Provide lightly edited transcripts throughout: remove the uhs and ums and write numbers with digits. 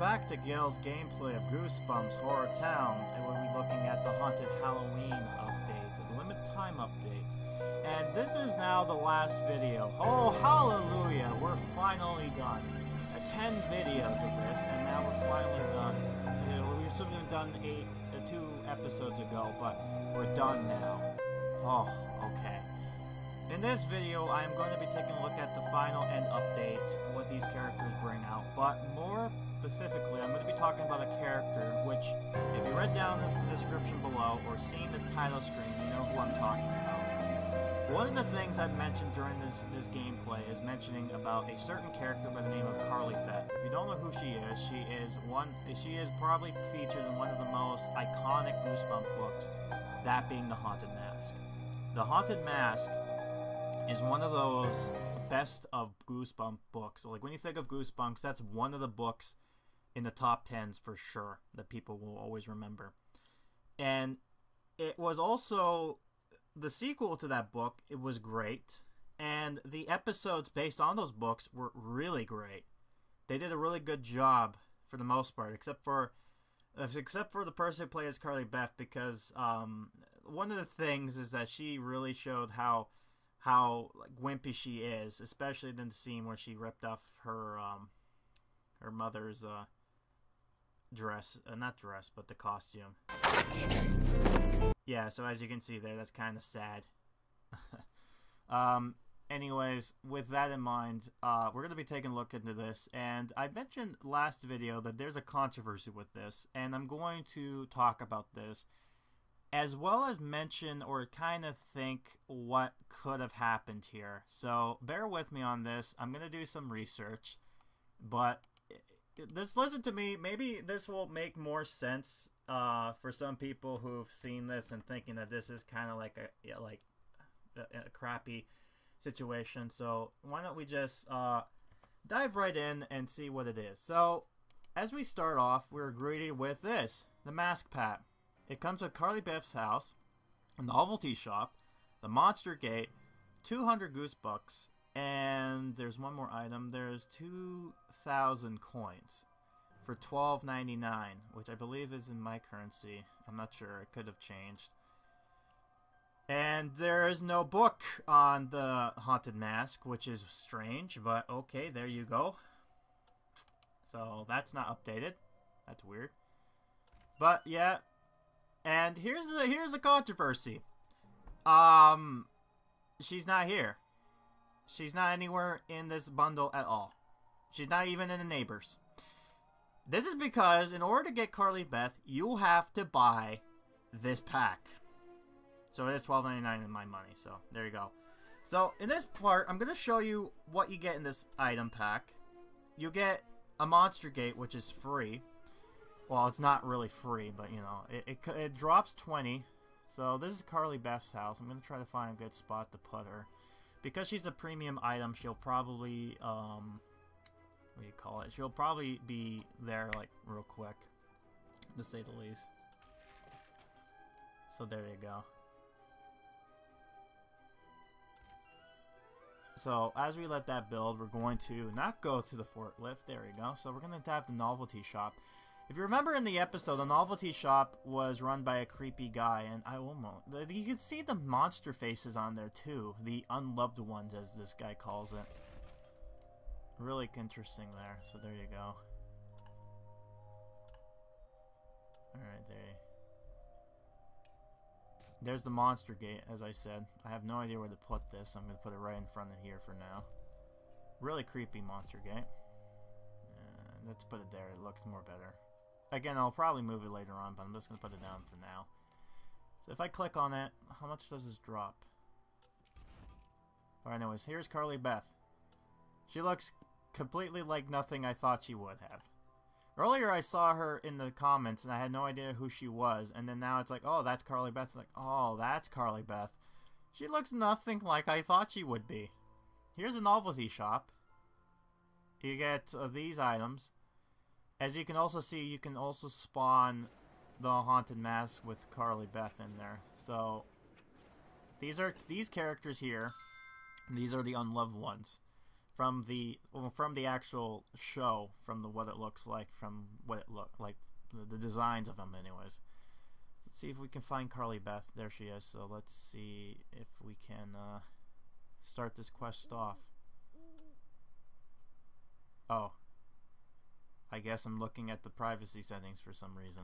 back to Gail's gameplay of Goosebumps HorrorTown, and we'll be looking at the Haunted Halloween update, the limited time update. And this is now the last video. Oh, hallelujah! We're finally done. 10 videos of this, and now we're finally done. We should have done 2 episodes ago, but we're done now. Oh, okay. In this video, I am going to be taking a look at the final end update, what these characters bring out, but more specifically, I'm going to be talking about a character which, if you read down in the description below or seen the title screen, you know who I'm talking about. One of the things I've mentioned during this gameplay is mentioning about a certain character by the name of Carly Beth. If you don't know who she is probably featured in one of the most iconic Goosebumps books, that being The Haunted Mask. The Haunted Mask is one of those best of Goosebumps books. So, like, when you think of Goosebumps, that's one of the books in the top 10s for sure that people will always remember. And it was also the sequel to that book. It was great, and the episodes based on those books were really great. They did a really good job for the most part, except for the person who plays Carly Beth, because one of the things is that she really showed how like wimpy she is, especially in the scene where she ripped off her mother's dress, not dress, but the costume. Yeah, so as you can see there, that's kind of sad. Anyways, with that in mind, we're going to be taking a look into this, and I mentioned last video that there's a controversy with this, and I'm going to talk about this, as well as mention or kind of think what could have happened here. So bear with me on this. I'm going to do some research, but just listen to me. Maybe this will make more sense for some people who've seen this and thinking that this is kind of like a crappy situation. So why don't we just dive right in and see what it is. So as we start off, we're greeted with this, the Mask Pack. It comes with Carly Beth's house, a Novelty Shop, the Monster Gate, 200 Goosebumps, and there's one more item. There's 2,000 coins for $12.99, which I believe is in my currency. I'm not sure. It could have changed. And there is no book on the Haunted Mask, which is strange, but okay, there you go. So that's not updated. That's weird. But yeah. And here's the controversy. She's not here. She's not anywhere in this bundle at all. She's not even in the neighbors. This is because in order to get Carly Beth, you'll have to buy this pack. So it is $12.99 in my money. So there you go. So in this part, I'm gonna show you what you get in this item pack. You get a Monster Gate, which is free. Well, it's not really free, but, you know, it drops 20. So this is Carly Beth's house. I'm going to try to find a good spot to put her. Because she's a premium item, she'll probably, what do you call it? She'll probably be there, like, real quick, to say the least. So there you go. So as we let that build, we're going to not go to the forklift. There we go. So we're going to tap the Novelty Shop. If you remember in the episode, the Novelty Shop was run by a creepy guy, and you could see the monster faces on there too, the unloved ones as this guy calls it. Really interesting there, so there you go. Alright, there's the Monster Gate, as I said. I have no idea where to put this. I'm going to put it right in front of here for now. Really creepy Monster Gate. Let's put it there, it looks more better. Again, I'll probably move it later on, but I'm just going to put it down for now. So if I click on it, how much does this drop? Alright, anyways, here's Carly Beth. She looks completely like nothing I thought she would have. Earlier I saw her in the comments and I had no idea who she was, and then now it's like, oh, that's Carly Beth. It's like, oh, that's Carly Beth. She looks nothing like I thought she would be. Here's a Novelty Shop. You get these items. As you can also see, you can also spawn the Haunted Mask with Carly Beth in there. So these characters here. These are the unloved ones. from the actual show, from what it looks like, from what it looked like, the designs of them, anyways. Let's see if we can find Carly Beth. There she is. So let's see if we can start this quest off. Oh, I guess I'm looking at the privacy settings for some reason.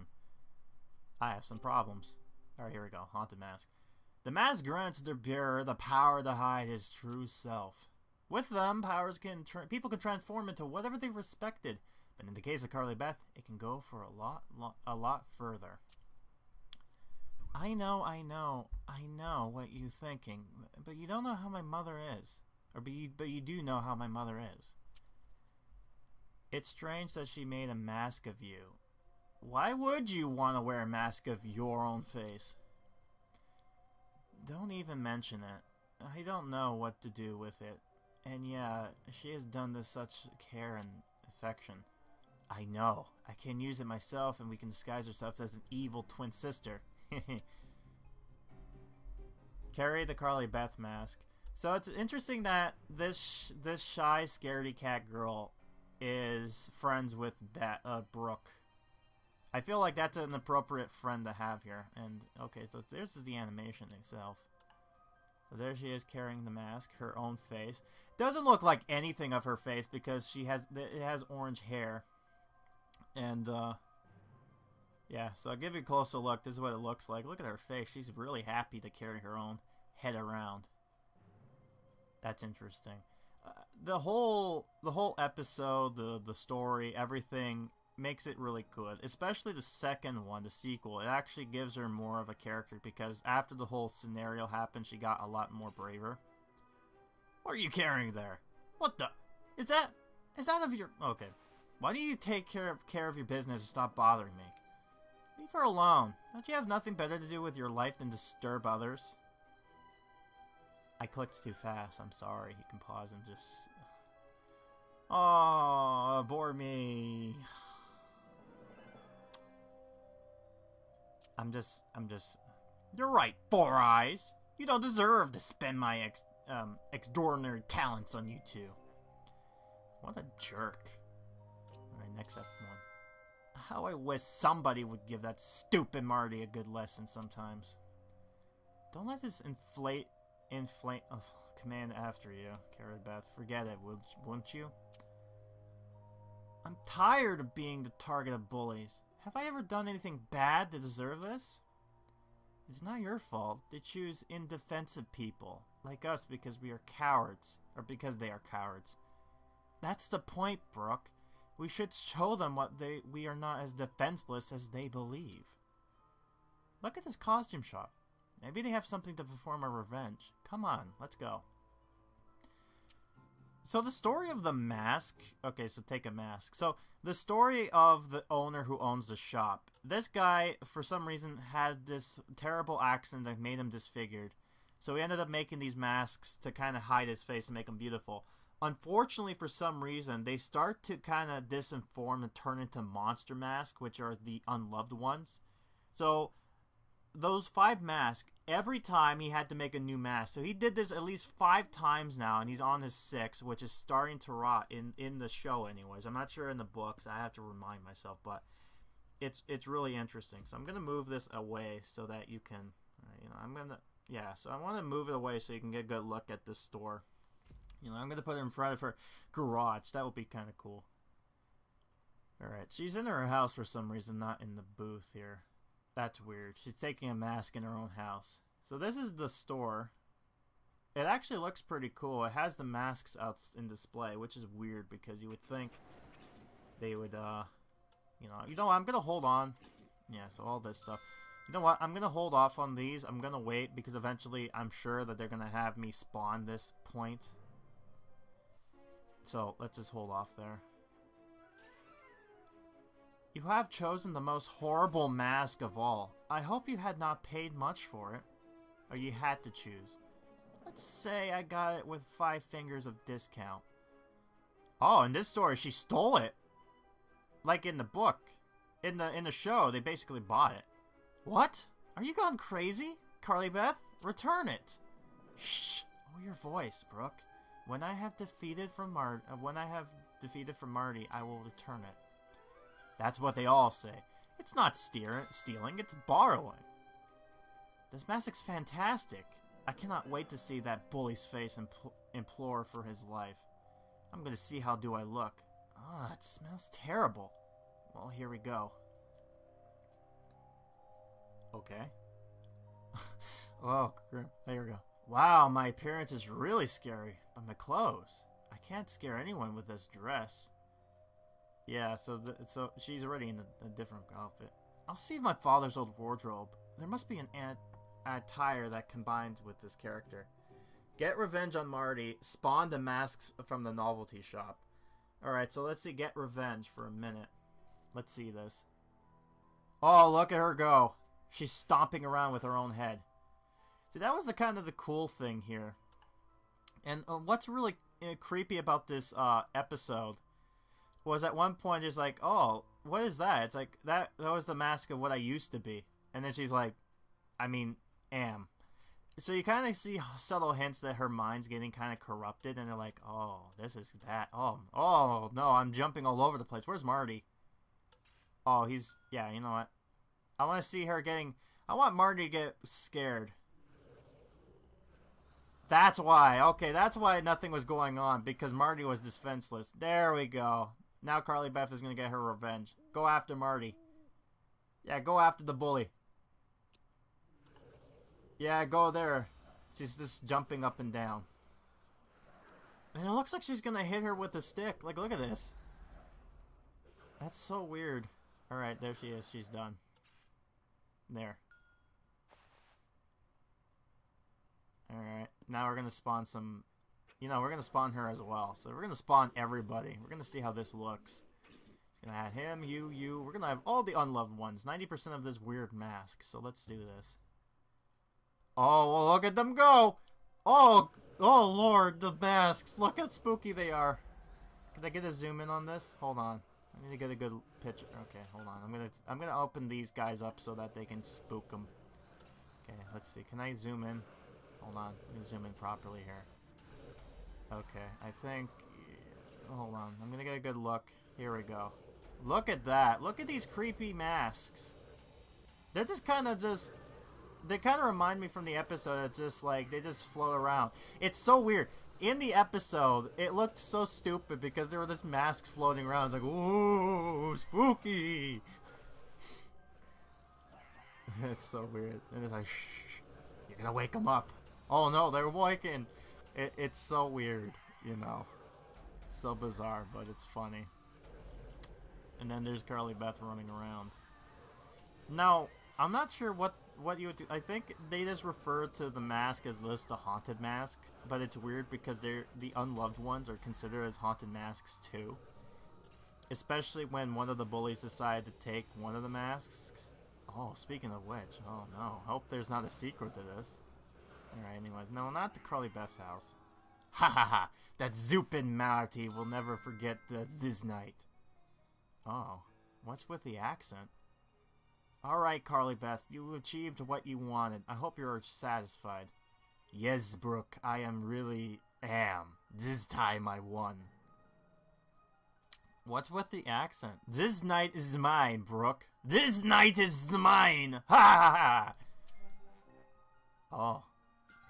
I have some problems. Alright, here we go. Haunted Mask. The mask grants their bearer the power to hide his true self. With them, people can transform into whatever they respected. But in the case of Carly Beth, it can go for a lot further. I know what you're thinking, but you don't know how my mother is. But you do know how my mother is. It's strange that she made a mask of you. Why would you want to wear a mask of your own face? Don't even mention it. I don't know what to do with it. And yeah, she has done this such care and affection. I know. I can use it myself and we can disguise ourselves as an evil twin sister. Carry the Carly Beth mask. So it's interesting that this shy, scaredy cat girl is friends with Brooke. I feel like that's an appropriate friend to have here. And okay, so this is the animation itself. So there she is carrying the mask, her own face. Doesn't look like anything of her face because it has orange hair. And yeah, so I'll give you a closer look. This is what it looks like. Look at her face. She's really happy to carry her own head around. That's interesting. The whole episode, the story, everything makes it really good. Especially the second one, the sequel. It actually gives her more of a character because after the whole scenario happened, she got a lot more braver. What are you carrying there? What the? Is that of your? Okay. Why do you take care of your business and stop bothering me? Leave her alone. Don't you have nothing better to do with your life than disturb others? I clicked too fast. I'm sorry. You can pause and just... Oh, bore me. I'm just... You're right, Four Eyes. You don't deserve to spend my extraordinary talents on you two. What a jerk. Alright, next up one. How I wish somebody would give that stupid Marty a good lesson sometimes. Don't let this inflate command after you, Carly Beth. Forget it, won't you? I'm tired of being the target of bullies. Have I ever done anything bad to deserve this? It's not your fault. They choose indefensive people, like us, because we are cowards, or because they are cowards. That's the point, Brooke. We should show them we are not as defenseless as they believe. Look at this costume shop. Maybe they have something to perform our revenge. Come on, let's go. So the story of the mask... Okay, so take a mask. So the story of the owner who owns the shop. This guy, for some reason, had this terrible accident that made him disfigured. So he ended up making these masks to kind of hide his face and make him beautiful. Unfortunately, for some reason, they start to kind of disinform and turn into monster masks, which are the unloved ones. So those 5 masks, every time he had to make a new mask. So he did this at least 5 times now, and he's on his 6th, which is starting to rot in the show anyways. I'm not sure in the books. I have to remind myself, but it's really interesting. So I'm going to move this away so that you can, so I want to move it away so you can get a good look at this store. I'm going to put it in front of her garage. That would be kind of cool. Alright, she's in her house for some reason, not in the booth here. That's weird. She's taking a mask in her own house. So this is the store. It actually looks pretty cool. It has the masks out in display, which is weird because you would think they would, you know what, I'm going to hold on. Yeah, so all this stuff. You know what, I'm going to hold off on these. I'm going to wait because eventually I'm sure that they're going to have me spawn this point. So let's just hold off there. You have chosen the most horrible mask of all. I hope you had not paid much for it. Or you had to choose. Let's say I got it with 5 fingers of discount. Oh, in this story, she stole it. Like in the book. In the show, they basically bought it. What? Are you gone crazy? Carly Beth, return it. Shh. Lower your voice, Brooke. When I have defeated from Marty, I will return it. That's what they all say. It's not stealing, it's borrowing. This mask's fantastic. I cannot wait to see that bully's face and implore for his life. I'm gonna see how do I look. Ah, it smells terrible. Well, here we go. Okay. Oh, grim. There we go. Wow, my appearance is really scary, but my clothes. I can't scare anyone with this dress. Yeah, so she's already in a different outfit. I'll see my father's old wardrobe. There must be an attire that combined with this character. Get revenge on Marty. Spawn the masks from the Novelty Shop. Alright, so let's see. Get revenge for a minute. Let's see this. Oh, look at her go. She's stomping around with her own head. See, that was the kind of the cool thing here. And what's really creepy about this episode was at one point it's like, oh, what is that? It's like, that was the mask of what I used to be. And then she's like, I mean, am. So you kind of see subtle hints that her mind's getting kind of corrupted, and they're like, oh, this is bad. Oh, no, I'm jumping all over the place. Where's Marty? Oh, yeah, you know what? I want to see her I want Marty to get scared. That's why. Okay, that's why nothing was going on, because Marty was defenseless. There we go. Now Carly Beth is going to get her revenge. Go after Marty. Yeah, go after the bully. Yeah, go there. She's just jumping up and down. And it looks like she's going to hit her with a stick. Like, look at this. That's so weird. Alright, there she is. She's done. There. Alright, now we're going to spawn some... You know, we're going to spawn her as well. So we're going to spawn everybody. We're going to see how this looks. We're going to add him, you. We're going to have all the unloved ones. 90% of this weird mask. So let's do this. Oh, well, look at them go! Oh, Lord, the masks. Look how spooky they are. Can I get a zoom in on this? Hold on. I need to get a good picture. Okay, hold on. I'm gonna open these guys up so that they can spook them. Okay, let's see. Can I zoom in? Hold on. Let me zoom in properly here. Okay, I think... Hold on. I'm gonna get a good look. Here we go. Look at that. Look at these creepy masks. They're just kind of just... They kind of remind me from the episode. It's just like, they just float around. It's so weird. In the episode, it looked so stupid because there were these masks floating around. It's like, ooh, spooky. It's so weird. And it's like, shh, you're gonna wake them up. Oh no, they're waking. It's so weird, you know. It's so bizarre, but it's funny. And then there's Carly Beth running around. Now, I'm not sure what you would do. I think they just refer to the mask as the haunted mask, but it's weird because the unloved ones are considered as haunted masks too. Especially when one of the bullies decided to take one of the masks. Oh, speaking of which, oh no, hope there's not a secret to this. Alright, anyways, no, not to Carly Beth's house. Ha ha ha! That Zupin Marty will never forget this night. Oh, what's with the accent? Alright, Carly Beth, you achieved what you wanted. I hope you're satisfied. Yes, Brooke, I really am. This time I won. What's with the accent? This night is mine, Brooke. This night is mine! Ha ha ha! Oh.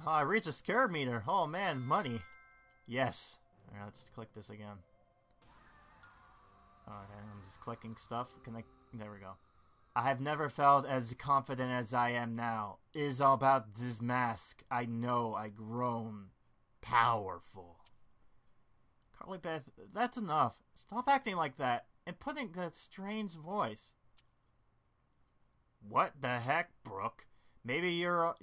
Oh, I reached a scare meter. Oh man, money. Yes. Alright, let's click this again. Okay, I'm just clicking stuff. There we go. I have never felt as confident as I am now. It is all about this mask. I know I grown powerful. Carly Beth, that's enough. Stop acting like that and putting that strange voice. What the heck, Brooke? Maybe you're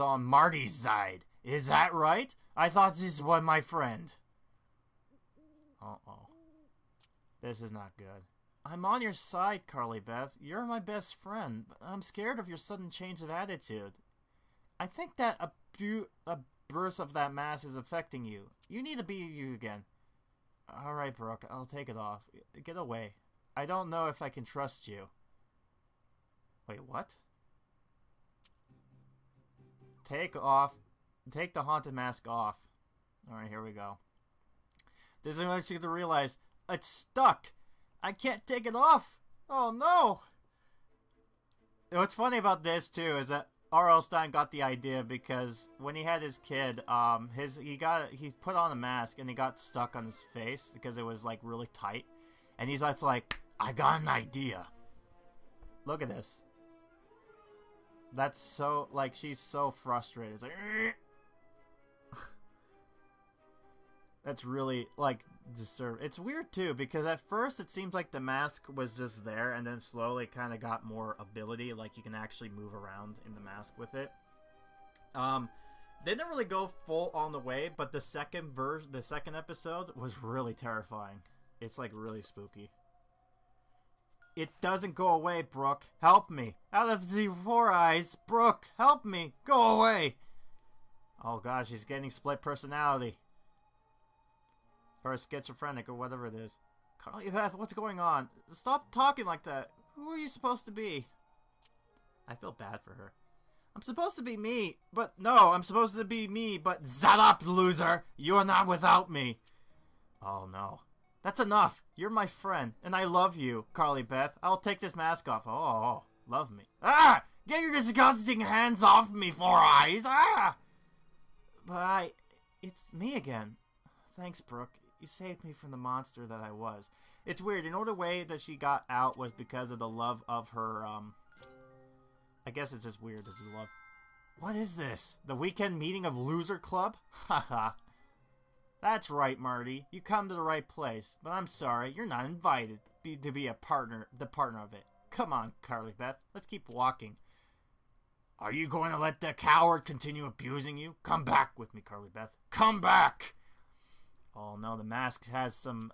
on Marty's side. Is that right? I thought this was my friend. Uh-oh. This is not good. I'm on your side, Carly Beth. You're my best friend. But I'm scared of your sudden change of attitude. I think that a burst of that mask is affecting you. You need to be you again. Alright, Brooke. I'll take it off. Get away. I don't know if I can trust you. Wait, what? Take the haunted mask off. Alright, here we go. This is when she's gonna realize it's stuck. I can't take it off. Oh no. What's funny about this too is that R.L. Stine got the idea because when he had his kid, he put on a mask and he got stuck on his face because it was like really tight, and he's like, I got an idea. Look at this. That's so like she's so frustrated. It's like. That's really, like, disturbing. It's weird, too, because at first it seems like the mask was just there, and then slowly kind of got more ability, like you can actually move around in the mask with it. They didn't really go full on the way, but the second episode was really terrifying. It's, like, really spooky. It doesn't go away, Brooke. Help me. Out of the 4 eyes, Brooke, help me. Go away. Oh, gosh, she's getting split personality. Or schizophrenic, or whatever it is. Carly Beth, what's going on? Stop talking like that. Who are you supposed to be? I feel bad for her. I'm supposed to be me, but no, I'm supposed to be me, but shut up, loser! You're not without me! Oh no. That's enough! You're my friend, and I love you, Carly Beth. I'll take this mask off. Oh, love me. Ah! Get your disgusting hands off me, 4 eyes! Ah! But it's me again. Thanks, Brooke. You saved me from the monster that I was. It's weird. You know, the way that she got out was because of the love of her, I guess it's just weird. It's the love. What is this? The weekend meeting of Loser Club? Haha. That's right, Marty. You come to the right place. But I'm sorry, you're not invited to be the partner of it. Come on, Carly Beth. Let's keep walking. Are you going to let the coward continue abusing you? Come back with me, Carly Beth. Come back! Oh no, the mask has some,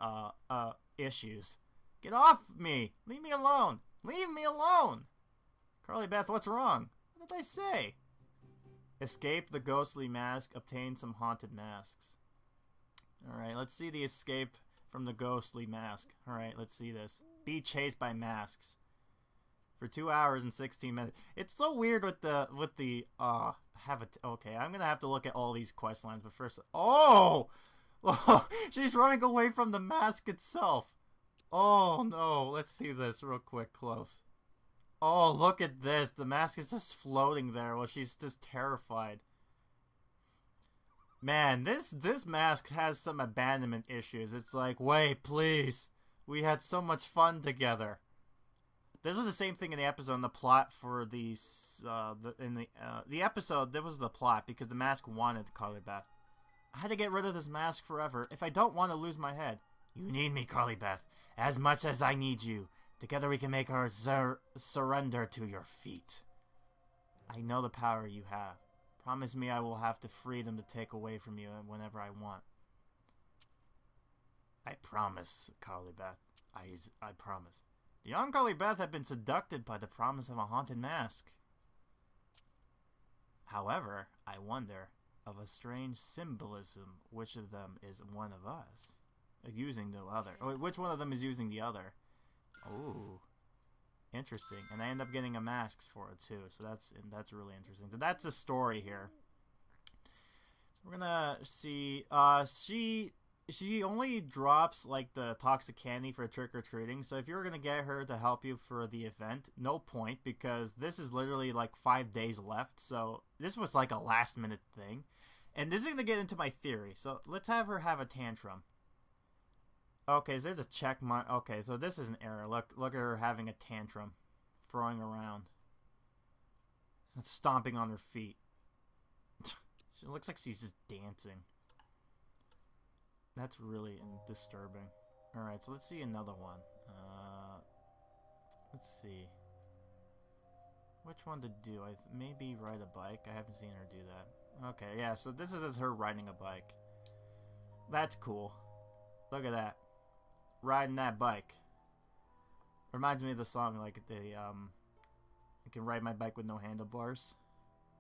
issues. Get off me! Leave me alone! Leave me alone! Carly Beth, what's wrong? What did I say? Escape the ghostly mask, obtain some haunted masks. Alright, let's see the escape from the ghostly mask. Alright, let's see this. Be chased by masks. For 2 hours and 16 minutes. It's so weird with the, okay, I'm gonna have to look at all these quest lines, but first, oh! Oh, she's running away from the mask itself. Oh no, let's see this real quick close. Oh, look at this. The mask is just floating there while she's just terrified. Man, this mask has some abandonment issues. It's like, wait, please. We had so much fun together. This was the same thing in the episode. In the plot for the episode, there was the plot because the mask wanted Carly Beth. I had to get rid of this mask forever if I don't want to lose my head. You need me, Carly Beth, as much as I need you. Together we can make her surrender to your feet. I know the power you have. Promise me I will have the freedom to take away from you whenever I want. I promise, Carly Beth. I promise. The young Carly Beth had been seduced by the promise of a haunted mask. However, I wonder, of a strange symbolism, which of them is one of us? Using the other. Oh, which one of them is using the other? Oh, interesting. And I end up getting a mask for it too, so that's really interesting. So that's the story here. So we're gonna see. She only drops like the toxic candy for trick-or-treating, so if you're gonna get her to help you for the event, no point, because this is literally like 5 days left, so this was like a last-minute thing. And this is gonna get into my theory, so let's have her have a tantrum. Okay, so there's a check mark. Okay, so this is an error. Look at her having a tantrum, throwing around, stomping on her feet. She looks like she's just dancing. That's really disturbing. Alright, so let's see another one. Let's see. Which one to do? Maybe ride a bike? I haven't seen her do that. Okay, yeah, so this is her riding a bike. That's cool. Look at that. Riding that bike. Reminds me of the song, like, I can ride my bike with no handlebars.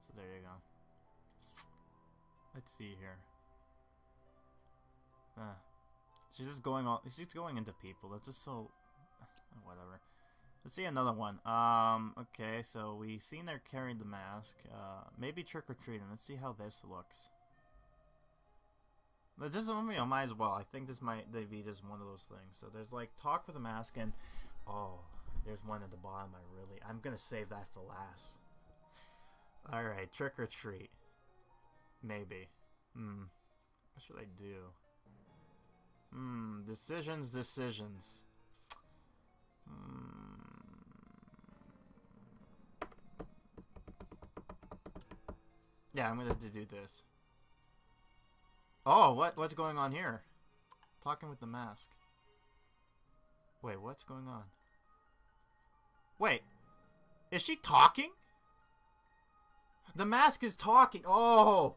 So there you go. Let's see here. She's just going on. She's going into people. That's just so. Whatever. Let's see another one. Okay, so we seen her carrying the mask. Maybe trick or treating. Let's see how this looks. But just, might as well. I think this might be just one of those things. So there's like talk with a mask, and oh, there's one at the bottom. I'm gonna save that for last. All right, trick or treat. Maybe. What should I do? Decisions. Yeah, I'm gonna do this. Oh, what's going on here? Talking with the mask. Wait, what's going on? Wait, is she talking? The mask is talking. Oh,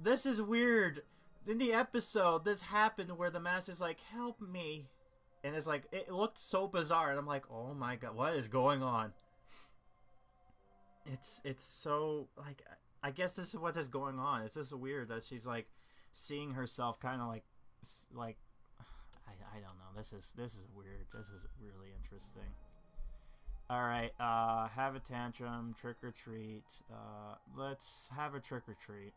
this is weird. In the episode, this happened where the mask is like, "Help me," and it's like it looked so bizarre, and I'm like, "Oh my god, what is going on?" It's so like, I guess this is what is going on. It's just weird that she's like seeing herself kind of like I don't know. This is weird. This is really interesting. All right, have a tantrum, trick or treat. Let's have a trick or treat.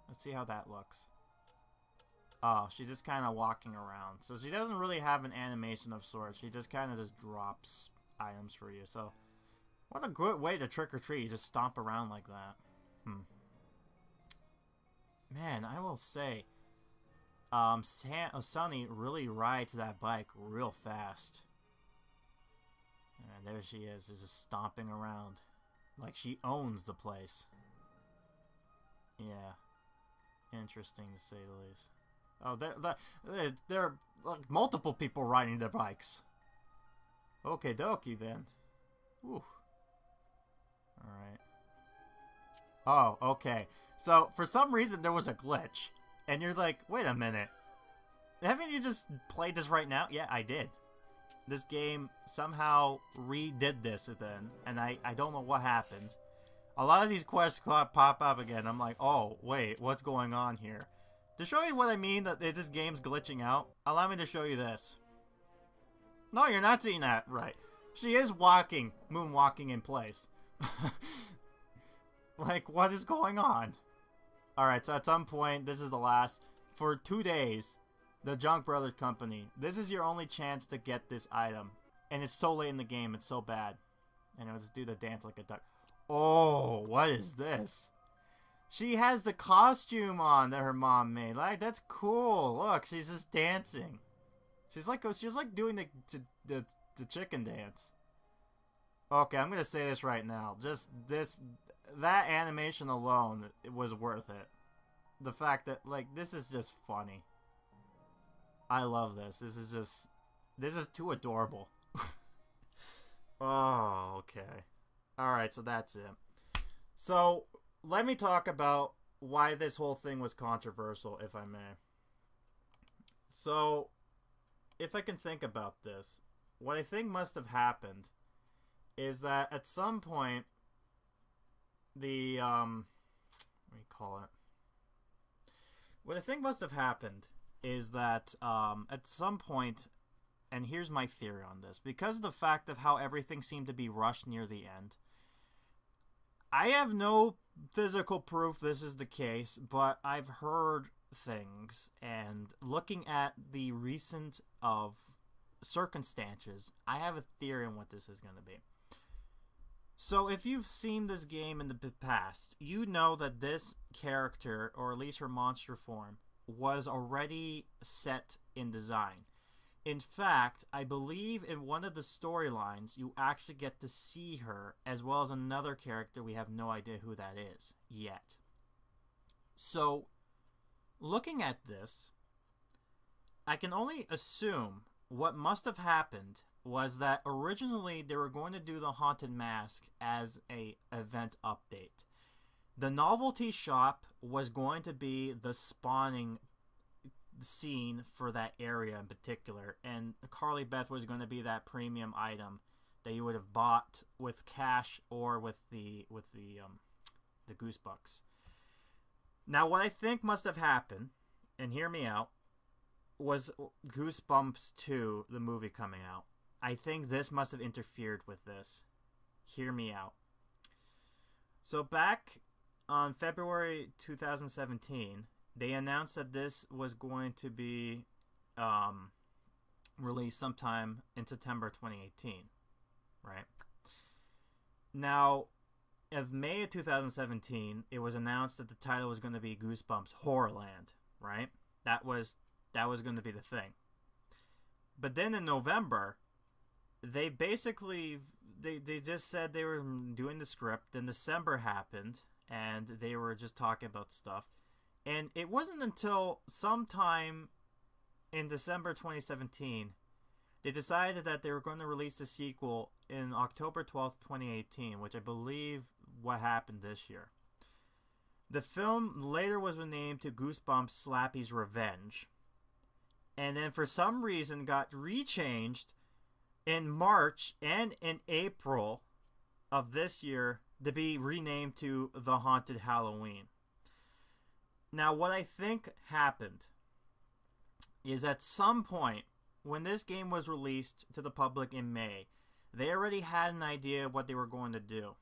Let's see how that looks. Oh, she's just kind of walking around. So she doesn't really have an animation of sorts. She just kind of just drops items for you. So what a good way to trick or treat. You just stomp around like that. Man, I will say, Sunny really rides that bike real fast. And there she is just stomping around like she owns the place. Yeah, interesting to say the least. Oh, there are like multiple people riding their bikes. Okay, dokie then. Whew. All right. Oh, okay. So for some reason there was a glitch, and you're like, wait a minute, haven't you just played this right now? Yeah, I did. This game somehow redid this then, and I don't know what happened. A lot of these quests pop up again. I'm like, oh, wait, what's going on here? To show you what I mean that this game's glitching out, allow me to show you this. No, you're not seeing that right. She is walking, moonwalking in place. Like, what is going on? Alright, so at some point, this is the last. For 2 days, the Junk Brothers Company, this is your only chance to get this item. And it's so late in the game, it's so bad. And let's do the dance like a duck. Oh, what is this? She has the costume on that her mom made. Like, that's cool. Look, she's just dancing. She's like doing the chicken dance. Okay, I'm gonna say this right now. Just that animation alone, it was worth it. The fact that, like, this is just funny. I love this. This is too adorable. Oh, okay. Alright, so that's it. So, let me talk about why this whole thing was controversial, if I may. So, if I can think about this, what I think must have happened is that at some point, what I think must have happened is that at some point, and here's my theory on this, because of the fact of how everything seemed to be rushed near the end, I have no physical proof this is the case, but I've heard things, and looking at the recent of circumstances, I have a theory on what this is going to be. So if you've seen this game in the past, you know that this character, or at least her monster form, was already set in design. In fact, I believe in one of the storylines, you actually get to see her, as well as another character. We have no idea who that is yet. So, looking at this, I can only assume what must have happened was that originally they were going to do the Haunted Mask as a event update. The Novelty Shop was going to be the spawning scene for that area in particular, and Carly Beth was going to be that premium item that you would have bought with cash or with the Goosebumps. Now, what I think must have happened, and hear me out, was Goosebumps 2, the movie coming out. I think this must have interfered with this. Hear me out. So back on February 2017, they announced that this was going to be released sometime in September 2018, right? Now, of May of 2017, it was announced that the title was going to be Goosebumps Horrorland, right? That was going to be the thing. But then in November, they basically they just said they were doing the script. Then December happened, and they were just talking about stuff. And it wasn't until sometime in December 2017 they decided that they were going to release the sequel in October 12th, 2018, which I believe what happened this year. The film later was renamed to Goosebumps Slappy's Revenge, and then for some reason got rechanged in March and in April of this year to be renamed to The Haunted Halloween. Now, what I think happened is at some point when this game was released to the public in May, they already had an idea of what they were going to do.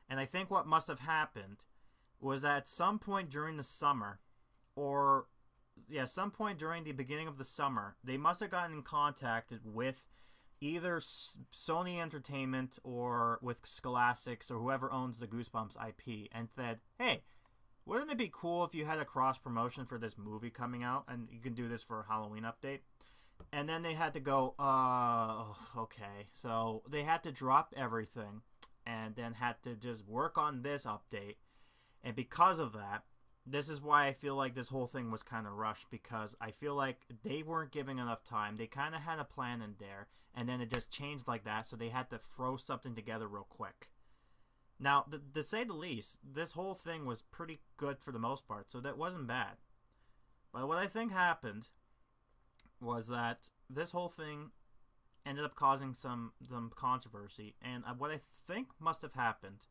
And I think what must have happened was that at some point during the summer, or some point during the beginning of the summer, they must have gotten in contact with either Sony Entertainment or with Scholastics or whoever owns the Goosebumps IP and said, hey, wouldn't it be cool if you had a cross promotion for this movie coming out and you can do this for a Halloween update? And then they had to go, okay. So they had to drop everything and then had to just work on this update. And because of that, this is why I feel like this whole thing was kind of rushed, because I feel like they weren't giving enough time. They kind of had a plan in there, and then it just changed like that, so they had to throw something together real quick. Now, to say the least, this whole thing was pretty good for the most part, so that wasn't bad. But what I think happened was that this whole thing ended up causing some controversy, and what I think must have happened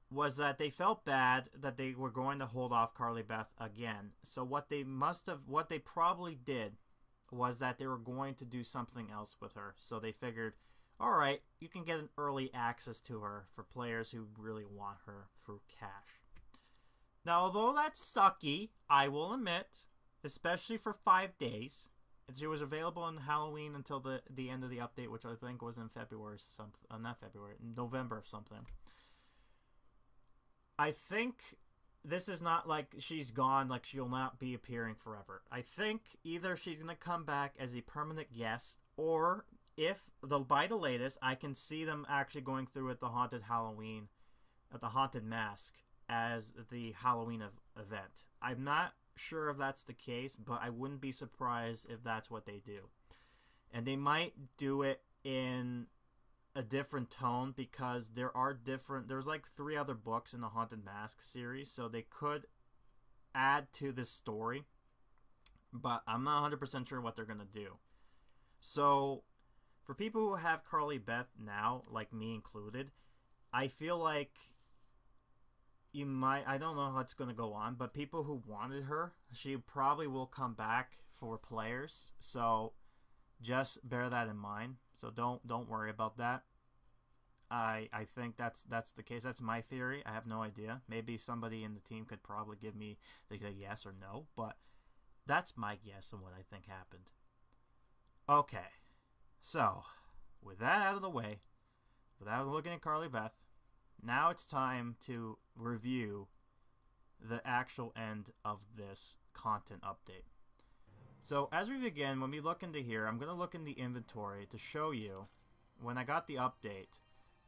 was that they felt bad that they were going to hold off Carly Beth again. So what they probably did was that they were going to do something else with her. So they figured, all right, you can get an early access to her for players who really want her through cash. Now, although that's sucky, I will admit, especially for 5 days, she was available on Halloween until the end of the update, which I think was in February, November or something. I think this is not like she's gone, like she'll not be appearing forever. I think either she's going to come back as a permanent guest, or if, by the latest, I can see them actually going through with the Haunted Halloween, the Haunted Mask, as the Halloween event. I'm not sure if that's the case, but I wouldn't be surprised if that's what they do. And they might do it in a different tone, because there's like 3 other books in the Haunted Mask series, so they could add to this story, but I'm not 100% sure what they're gonna do. So for people who have Carly Beth now, like me included, I feel like I don't know how it's gonna go on, but people who wanted her, she probably will come back for players, so just bear that in mind. So don't worry about that. I think that's the case. That's my theory. I have no idea. Maybe somebody in the team could probably give me a yes or no, but that's my guess on what I think happened. Okay, so with that out of the way, without looking at Carly Beth, now it's time to review the actual end of this content update. So as we begin, when we look into here, I'm going to look in the inventory to show you when I got the update,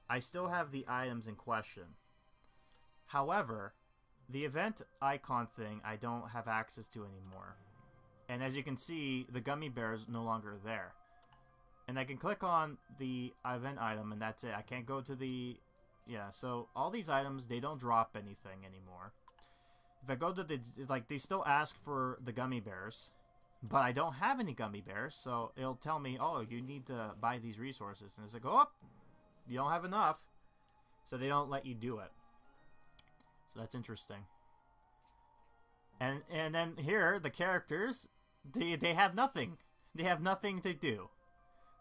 I still have the items in question. However, the event icon thing I don't have access to anymore. And as you can see, the gummy bear is no longer there. And I can click on the event item and that's it. I can't go to the... Yeah, so all these items, they don't drop anything anymore. If I go to the... Like, they still ask for the gummy bears. But I don't have any gummy bears, so it'll tell me, oh, you need to buy these resources. And it's like, oh, you don't have enough. So they don't let you do it. So that's interesting. And then here, the characters, they have nothing. They have nothing to do.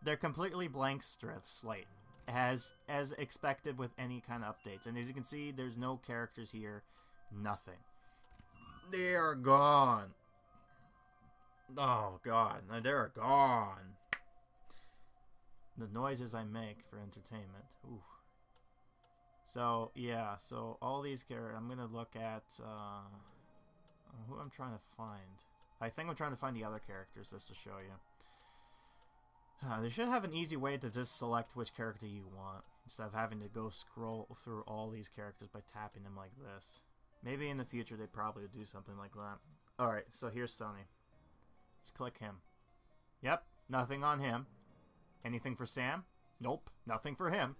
They're completely blank slate, as expected with any kind of updates. And as you can see, there's no characters here, nothing. They are gone. Oh god, they're gone. The noises I make for entertainment. Ooh. So yeah, so all these characters. I'm gonna look at who I'm trying to find. I think I'm trying to find the other characters just to show you. They should have an easy way to just select which character you want instead of having to go scroll through all these characters by tapping them like this. Maybe in the future they probably do something like that. Alright, so here's Sonny. Let's click him. Yep, nothing on him. Anything for Sam? Nope, nothing for him.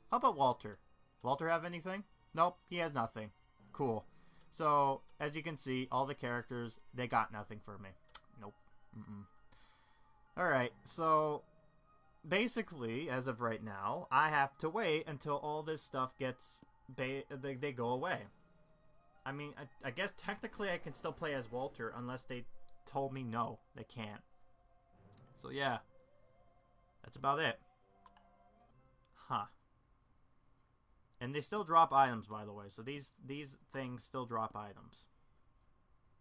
How about Walter? Walter have anything? Nope, he has nothing. Cool. So, as you can see, all the characters, they got nothing for me. Nope. Alright, so basically, as of right now, I have to wait until all this stuff gets, they go away. I mean, I guess technically I can still play as Walter unless they told me no, they can't. So yeah, that's about it. Huh. And they still drop items, by the way. So these things still drop items,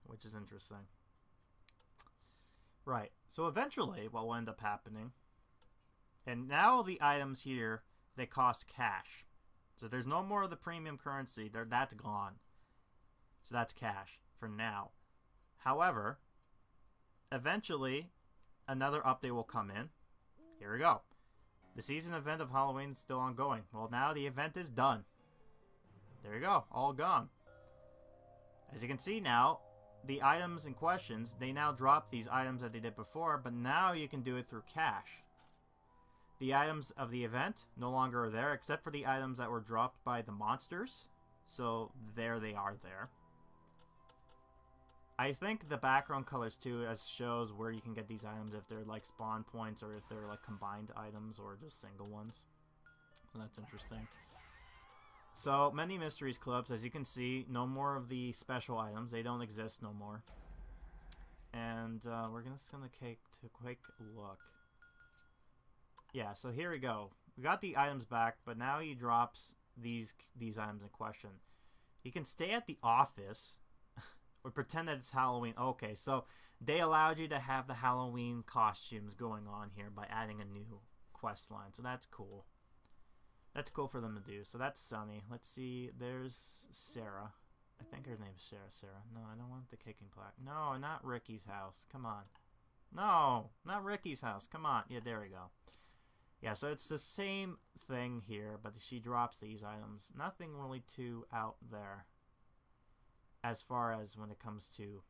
which is interesting. Right. So eventually, what will end up happening, and now the items here, they cost cash. So there's no more of the premium currency. That's gone. So that's cash for now. However, eventually, another update will come in. Here we go. The season event of Halloween is still ongoing. Well, now the event is done. There you go. All gone. As you can see now, the items in questions, they now drop these items that they did before, but now you can do it through cash. The items of the event no longer are there, except for the items that were dropped by the monsters. So there they are there. I think the background colors too shows where you can get these items, if they're like spawn points or if they're like combined items or just single ones. So that's interesting. So many mysteries clubs, as you can see, no more of the special items. They don't exist no more. And we're just gonna take a quick look. Yeah, so here we go. We got the items back, but now he drops these items in question. You can stay at the office or pretend that it's Halloween. Okay, so they allowed you to have the Halloween costumes going on here by adding a new quest line. So that's cool. That's cool for them to do. So that's Sunny. Let's see. There's Sarah. I think her name's Sarah. No, I don't want the kicking plaque. No, not Ricky's house. Come on. No, not Ricky's house. Come on. Yeah, there we go. Yeah, so it's the same thing here, but she drops these items. Nothing really too out there as far as when it comes to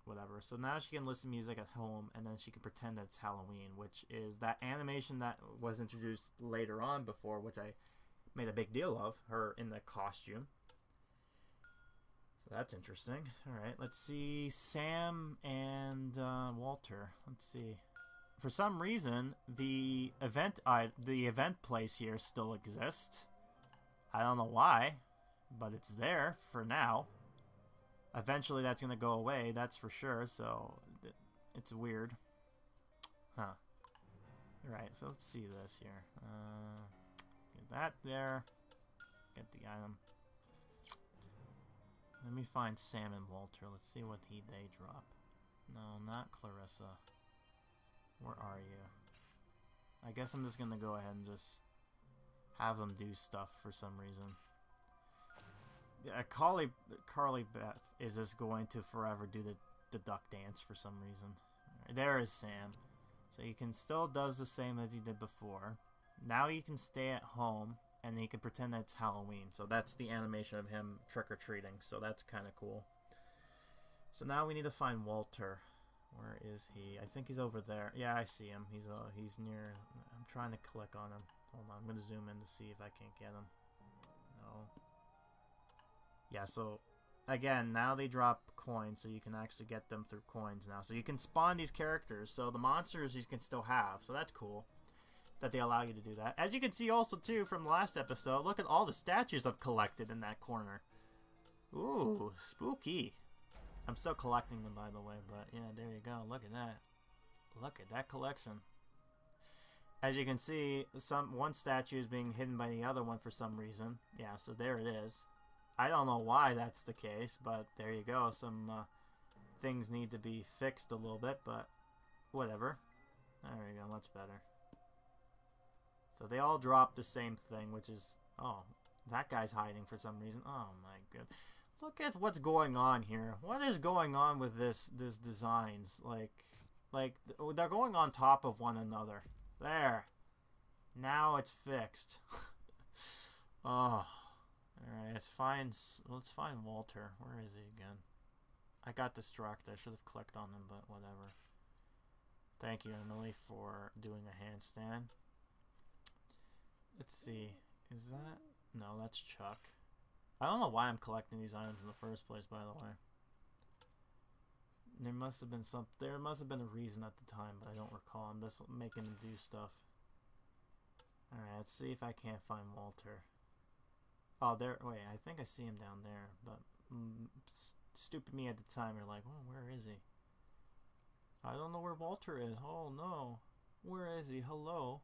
whatever. So now she can listen to music at home, and then she can pretend that it's Halloween, which is that animation that was introduced later on before, which I made a big deal of, her in the costume. So that's interesting. Alright, let's see. Sam and Walter. Let's see. For some reason, the event place here still exists. I don't know why, but it's there for now. Eventually that's going to go away, that's for sure, so it's weird. Huh. Right, so let's see this here. Get that there. Get the item. Let me find Sam and Walter. Let's see what they drop. No, not Clarissa. Where are you? I guess I'm just going to go ahead and just have them do stuff for some reason. Carly Beth is just going to forever do the duck dance for some reason. Right, there is Sam. So he can still does the same as he did before. Now he can stay at home and he can pretend that it's Halloween. So that's the animation of him trick-or-treating. So that's kind of cool. So now we need to find Walter. Where is he? I think he's over there. Yeah, I see him. He's near. I'm trying to click on him. Hold on. I'm going to zoom in to see if I can't get him. No. Yeah, so again, now they drop coins, so you can actually get them through coins now. So you can spawn these characters, so the monsters you can still have. So that's cool that they allow you to do that. As you can see also, too, from the last episode, look at all the statues I've collected in that corner. Ooh, spooky. I'm still collecting them, by the way, but yeah, there you go. Look at that. Look at that collection. As you can see, one statue is being hidden by the other one for some reason. Yeah, so there it is. I don't know why that's the case, but there you go. Some things need to be fixed a little bit, but whatever. There we go, much better. So they all drop the same thing, which is... Oh, that guy's hiding for some reason. Oh my god. Look at what's going on here. What is going on with this designs? Like they're going on top of one another. There. Now it's fixed. Oh. Alright, let's find Walter. Where is he again? I got distracted. I should have clicked on him, but whatever. Thank you, Emily, for doing a handstand. Let's see. Is that... No, that's Chuck. I don't know why I'm collecting these items in the first place, by the way. There must have been a reason at the time, but I don't recall. I'm just making him do stuff. Alright, let's see if I can't find Walter. Oh, there. Wait, I think I see him down there, but stupid me at the time are like, oh, where is he? I don't know where Walter is. Oh no. Where is he? Hello?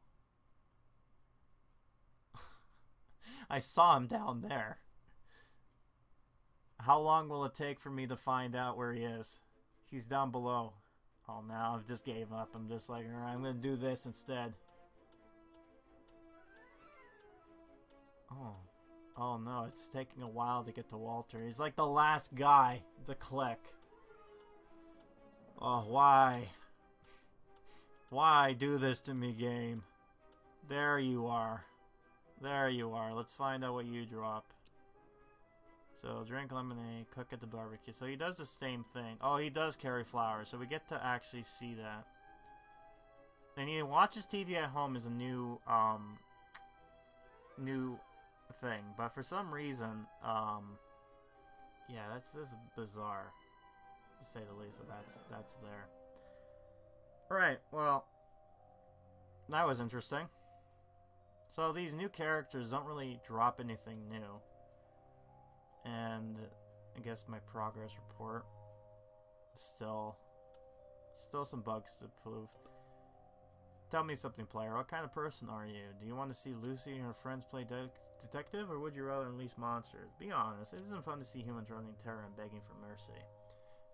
I saw him down there. How long will it take for me to find out where he is? He's down below. Oh, now I've just gave up. I'm just like, alright, I'm gonna do this instead. Oh. Oh no, it's taking a while to get to Walter. He's like the last guy to click. Oh, why? Why do this to me, game? There you are. There you are. Let's find out what you drop. So, drink lemonade, cook at the barbecue. So he does the same thing. Oh, he does carry flowers, so we get to actually see that. And he watches TV at home is a new thing. But for some reason, yeah, this is bizarre, to say the least. So that's there. Alright, well, that was interesting. So these new characters don't really drop anything new. And I guess my progress report, still some bugs to prove. Tell me something, player. What kind of person are you? Do you want to see Lucy and her friends play detective, or would you rather unleash monsters? Be honest, it isn't fun to see humans running in terror and begging for mercy.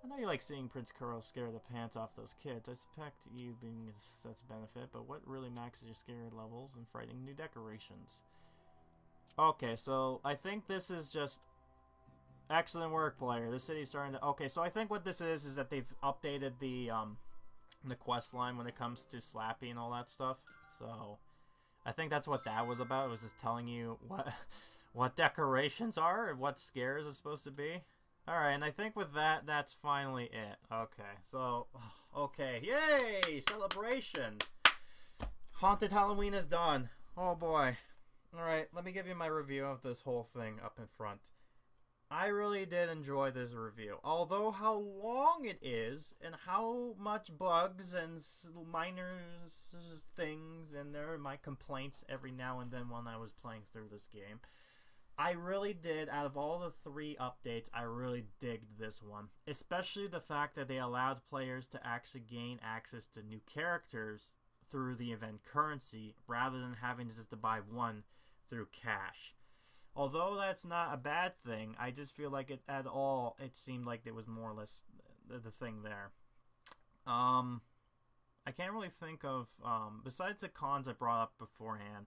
I know you like seeing Prince Kuro scare the pants off those kids. I suspect you being such a benefit, but what really maxes your scary levels and frightening new decorations? Okay, so I think this is just... Excellent work, player. This city's starting to... Okay, so I think what this is that they've updated the quest line when it comes to Slappy and all that stuff. So, I think that's what that was about. It was just telling you what decorations are and what scares it's supposed to be. Alright, and I think with that, that's finally it. Okay, so... Okay, yay! Celebration! Haunted Halloween is done. Oh boy. Alright, let me give you my review of this whole thing up in front. I really did enjoy this review. Although how long it is and how much bugs and minor things and there are my complaints every now and then when I was playing through this game. I really did, out of all the 3 updates, I really digged this one. Especially the fact that they allowed players to actually gain access to new characters through the event currency rather than having just to buy one through cash. Although that's not a bad thing, I just feel like it seemed like it was more or less the thing there. I can't really think of, besides the cons I brought up beforehand,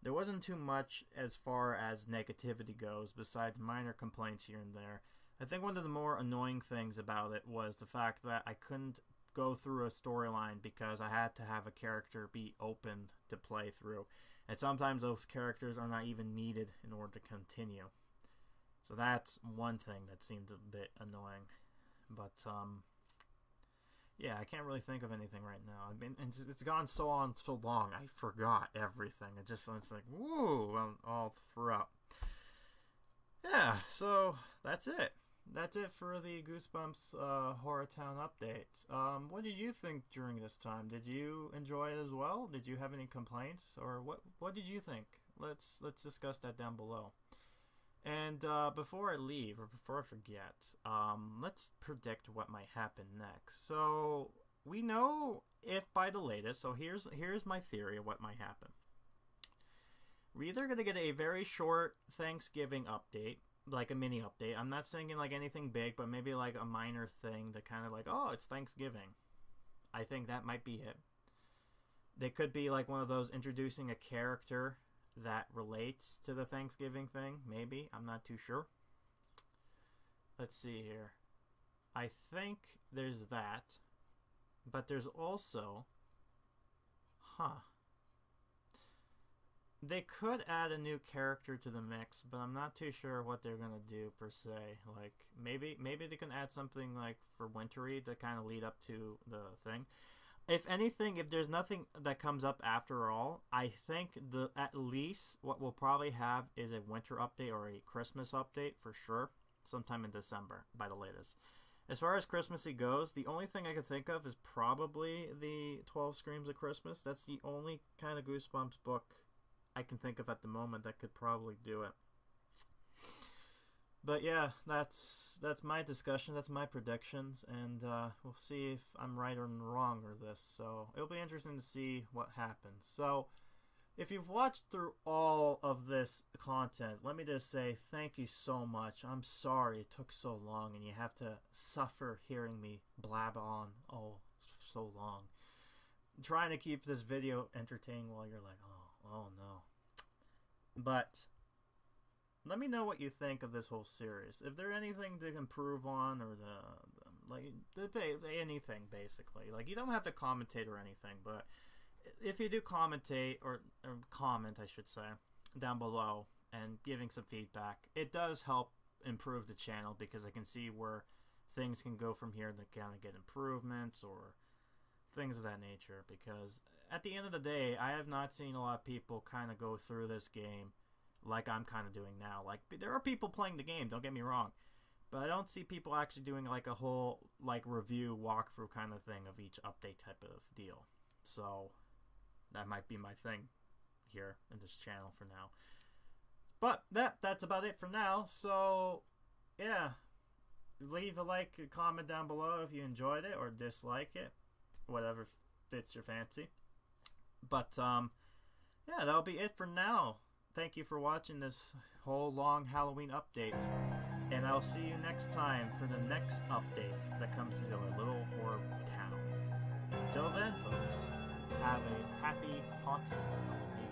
there wasn't too much as far as negativity goes, besides minor complaints here and there. I think one of the more annoying things about it was the fact that I couldn't go through a storyline because I had to have a character be open to play through. And sometimes those characters are not even needed in order to continue. So that's one thing that seems a bit annoying. But, yeah, I can't really think of anything right now. I mean, it's gone so long, I forgot everything. It's like, woo, all throughout. Yeah, so that's it. That's it for the Goosebumps HorrorTown update. What did you think during this time? Did you enjoy it as well? Did you have any complaints? Or what did you think? Let's discuss that down below. And before I leave, or before I forget, let's predict what might happen next. So, we know if by the latest, so here's my theory of what might happen. We're either going to get a very short Thanksgiving update, like a mini update. I'm not saying like anything big, but maybe like a minor thing that kind of like, oh, it's Thanksgiving. I think that might be it. They could be like one of those introducing a character that relates to the Thanksgiving thing. Maybe. I'm not too sure. Let's see here. I think there's that. But there's also... They could add a new character to the mix, but I'm not too sure what they're gonna do per se. Like maybe they can add something like for wintry to kind of lead up to the thing. If anything, if there's nothing that comes up after all, I think at least what we'll probably have is a winter update or a Christmas update for sure, sometime in December by the latest. As far as Christmassy goes, the only thing I can think of is probably the 12 Screams of Christmas. That's the only kind of Goosebumps book I can think of at the moment that could probably do it. But yeah, that's my discussion, that's my predictions, and we'll see if I'm right or wrong with this. So it'll be interesting to see what happens. So if you've watched through all of this content, let me just say thank you so much. I'm sorry it took so long and you have to suffer hearing me blab on so long. I'm trying to keep this video entertaining while you're like, oh no. But let me know what you think of this whole series. If there's anything to improve on, or anything basically. Like, you don't have to commentate or anything, but if you do commentate or comment, I should say, down below and giving some feedback, it does help improve the channel because I can see where things can go from here to kind of get improvements or things of that nature. Because at the end of the day, I have not seen a lot of people kind of go through this game like I'm kind of doing now. Like, there are people playing the game, don't get me wrong, but I don't see people actually doing like a whole like review walkthrough kind of thing of each update type of deal. So that might be my thing here in this channel for now. But that's about it for now. So yeah, leave a like, a comment down below if you enjoyed it or dislike it, whatever fits your fancy. But yeah, that'll be it for now. Thank you for watching this whole long Halloween update, and I'll see you next time for the next update that comes to our little horror town. Until then, folks, have a happy, haunted Halloween.